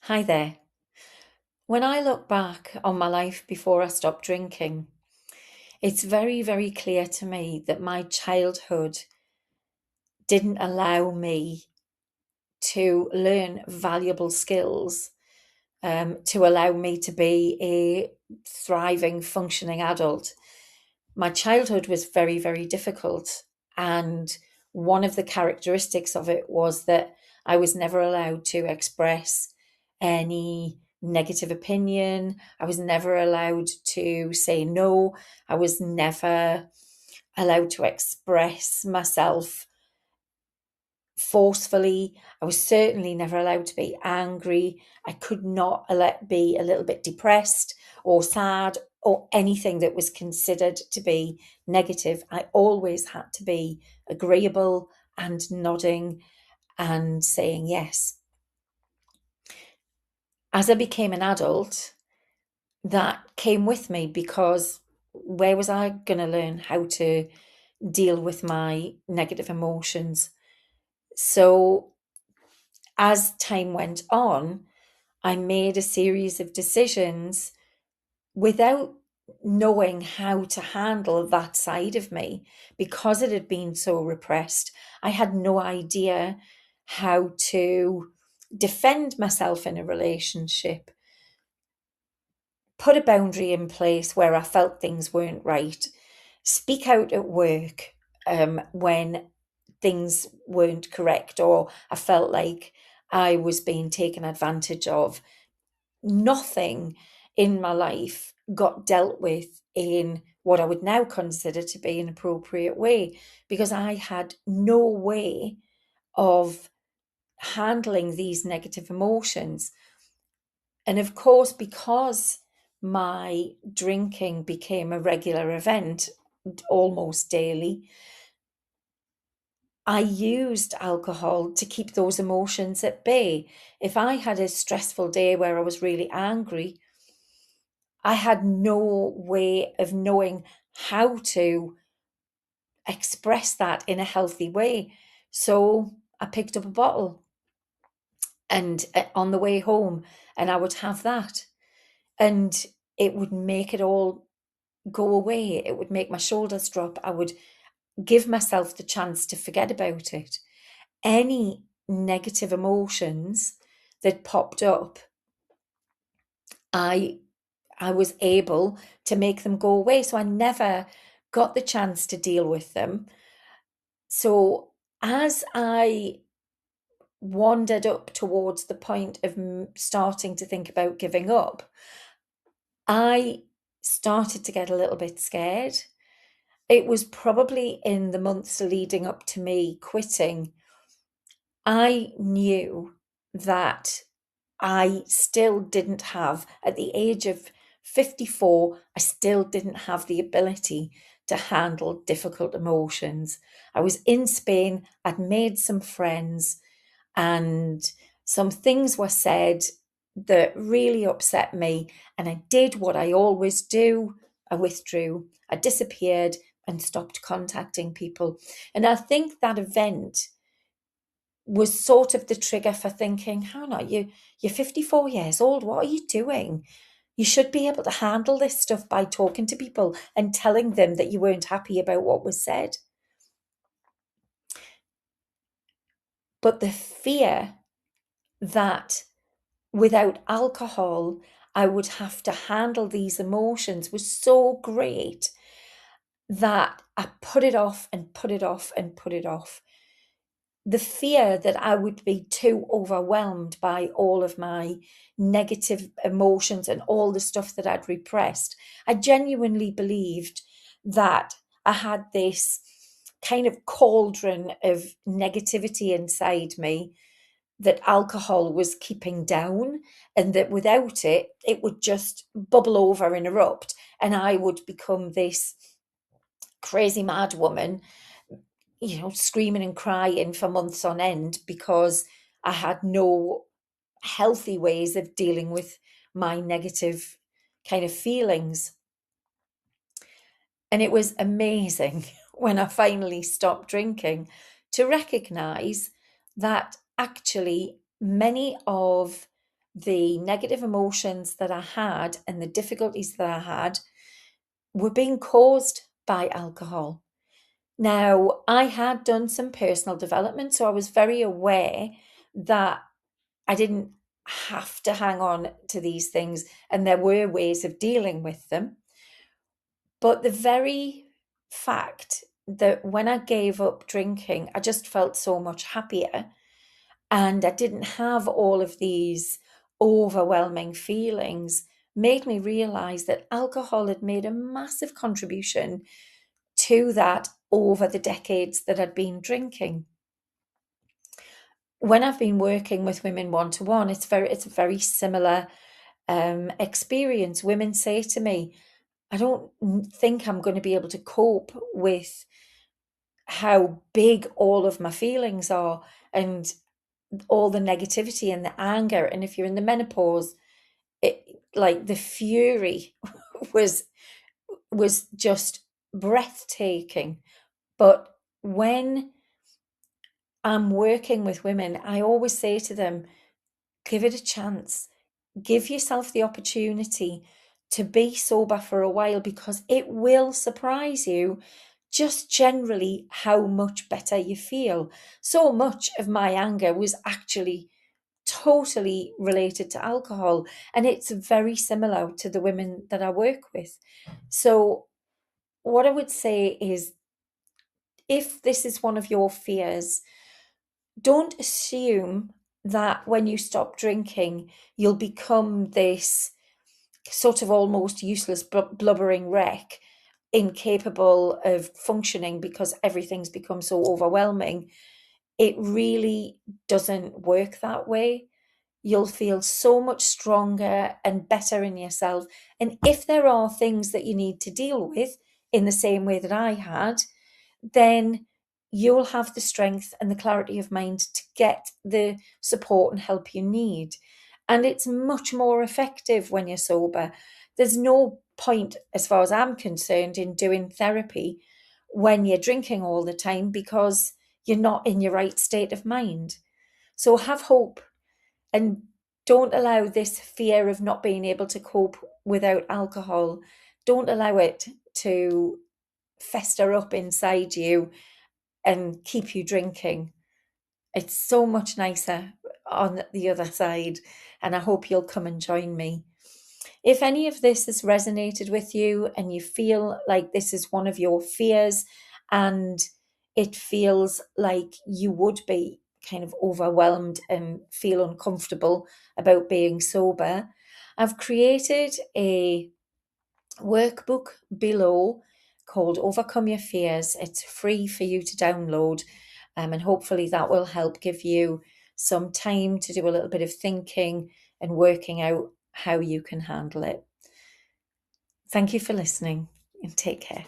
Hi there. When I look back on my life before I stopped drinking, it's very, very clear to me that my childhood didn't allow me to learn valuable skills, to allow me to be a thriving, functioning adult. My childhood was very, very difficult. And one of the characteristics of it was that I was never allowed to express any negative opinion. I was never allowed to say no. I was never allowed to express myself forcefully. I was certainly never allowed to be angry. I could not be a little bit depressed or sad or anything that was considered to be negative. I always had to be agreeable and nodding and saying yes. As I became an adult, that came with me because where was I going to learn how to deal with my negative emotions? So as time went on, I made a series of decisions without knowing how to handle that side of me because it had been so repressed. I had no idea how to defend myself in a relationship, put a boundary in place where I felt things weren't right, speak out at work when things weren't correct or I felt like I was being taken advantage of. Nothing in my life got dealt with in what I would now consider to be an appropriate way because I had no way of handling these negative emotions. And of course, because my drinking became a regular event almost daily, I used alcohol to keep those emotions at bay. If I had a stressful day where I was really angry, I had no way of knowing how to express that in a healthy way. So I picked up a bottle and on the way home, and I would have that. And it would make it all go away. It would make my shoulders drop. I would give myself the chance to forget about it. Any negative emotions that popped up, I I was able to make them go away. So I never got the chance to deal with them. So as I wandered up towards the point of starting to think about giving up, I started to get a little bit scared. It was probably in the months leading up to me quitting. I knew that I still didn't have, at the age of 54, I still didn't have the ability to handle difficult emotions. I was in Spain, I'd made some friends, and some things were said that really upset me. And I did what I always do. I withdrew, I disappeared and stopped contacting people. And I think that event was sort of the trigger for thinking, hang on, you're 54 years old. What are you doing? You should be able to handle this stuff by talking to people and telling them that you weren't happy about what was said. But the fear that without alcohol, I would have to handle these emotions was so great that I put it off and put it off and put it off. The fear that I would be too overwhelmed by all of my negative emotions and all the stuff that I'd repressed. I genuinely believed that I had this kind of cauldron of negativity inside me that alcohol was keeping down, and that without it, it would just bubble over and erupt, and I would become this crazy mad woman, screaming and crying for months on end because I had no healthy ways of dealing with my negative kind of feelings. And it was amazing when I finally stopped drinking to recognize that actually many of the negative emotions that I had and the difficulties that I had were being caused by alcohol. Now, I had done some personal development, so I was very aware that I didn't have to hang on to these things, and there were ways of dealing with them. But the very fact that when I gave up drinking, I just felt so much happier, and I didn't have all of these overwhelming feelings made me realize that alcohol had made a massive contribution to that over the decades that I'd been drinking. When I've been working with women one to one, it's a very similar experience. Women say to me, I don't think I'm going to be able to cope with how big all of my feelings are and all the negativity and the anger. And if you're in the menopause, it like the fury was was just breathtaking. But when I'm working with women, I always say to them, give it a chance. Give yourself the opportunity to be sober for a while, because it will surprise you just generally how much better you feel. So much of my anger was actually totally related to alcohol, and it's very similar to the women that I work with. So, what I would say is, if this is one of your fears, don't assume that when you stop drinking, you'll become this sort of almost useless, blubbering wreck, incapable of functioning because everything's become so overwhelming. It really doesn't work that way. You'll feel so much stronger and better in yourself. And if there are things that you need to deal with in the same way that I had, then you'll have the strength and the clarity of mind to get the support and help you need. And it's much more effective when you're sober. There's no point, as far as I'm concerned, in doing therapy when you're drinking all the time, because you're not in your right state of mind. So have hope, and don't allow this fear of not being able to cope without alcohol, don't allow it to fester up inside you and keep you drinking. It's so much nicer on the other side, and I hope you'll come and join me. If any of this has resonated with you and you feel like this is one of your fears, and it feels like you would be kind of overwhelmed and feel uncomfortable about being sober, I've created a workbook below called Overcome Your Fears. It's free for you to download, and hopefully that will help give you some time to do a little bit of thinking and working out how you can handle it. Thank you for listening, and take care.